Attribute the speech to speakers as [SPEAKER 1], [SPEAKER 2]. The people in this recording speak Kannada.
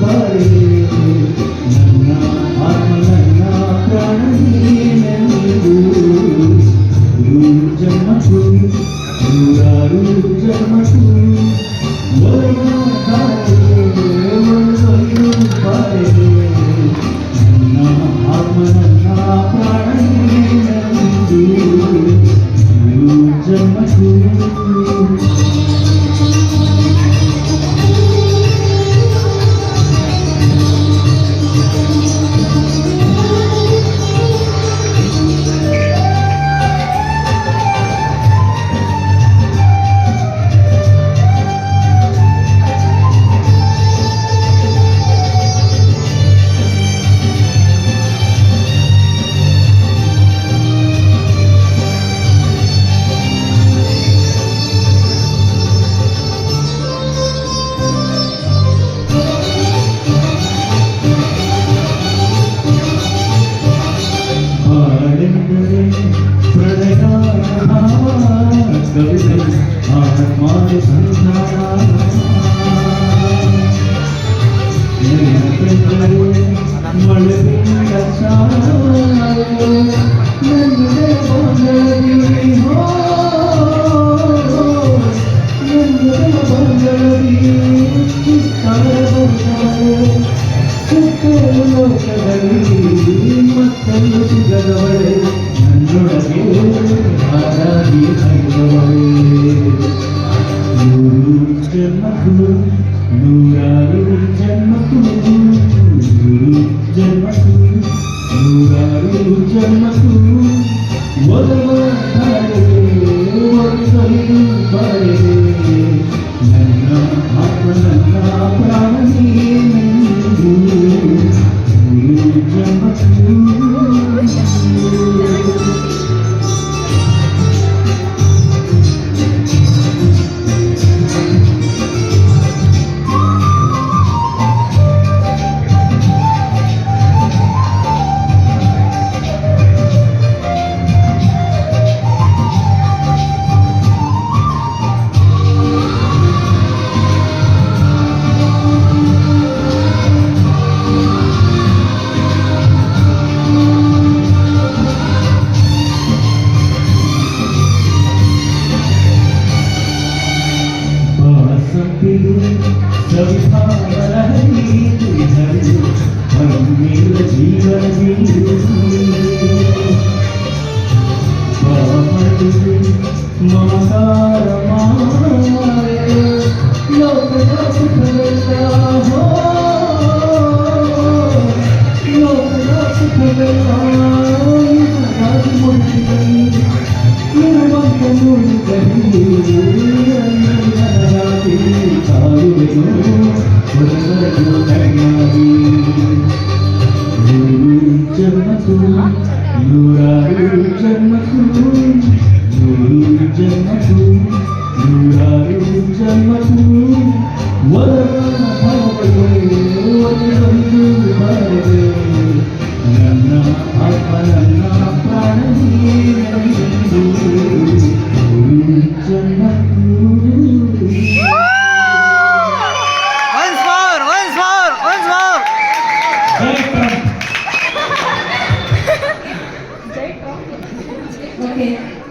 [SPEAKER 1] ಬಾರೆ ನನ್ನ ಆತ್ಮ ನನ್ನ ಪ್ರಾಣ ನೀನೆಂದು ಜನ್ಮಕ್ಕೂ ನೂರಾರು ಜನ್ಮಕ್ಕೂ ಒಲವು ಬಾರೆ ನನ್ನ ಆತ್ಮ ನನ್ನ ಪ್ರಾಣ ನೀನೆಂದು ಜನ್ಮಕ್ಕೂ ಮತ್ತೊಂದು ಸಿಗದವಳೆ ನನ್ನೊಳಗೆ ಹಾರಾಗಿ ಹರಿದವಳೆ ನೂರು ಜನ್ಮಕ್ಕೂ ನೂರಾರು ಜನ್ಮಕ್ಕೂ ನೂರು ಜನ್ಮಕ್ಕೂ ನೂರಾರು ಜನ್ಮಕ್ಕೂ ಒಲವ ಬಾಳೆಗೆ ಒಲವು ಬಾಳೆಗೆ ನನ್ನ ಆತ್ಮ ನನ್ನ ಪ್ರಾಣ ನೀನೆಂದು ನೂರು ಜನ್ಮಕ್ಕೂ నూరారు జన్మకు నూరు జన్మకు నూరారు జన్మకు వరవన భవగే వరవందు బారే ನನ್ನ ಆತ್ಮ ನನ್ನ ಪ್ರಾಣ ನೀನೆಂದು ಜನ್ಮಕ್ಕೂ
[SPEAKER 2] Okay.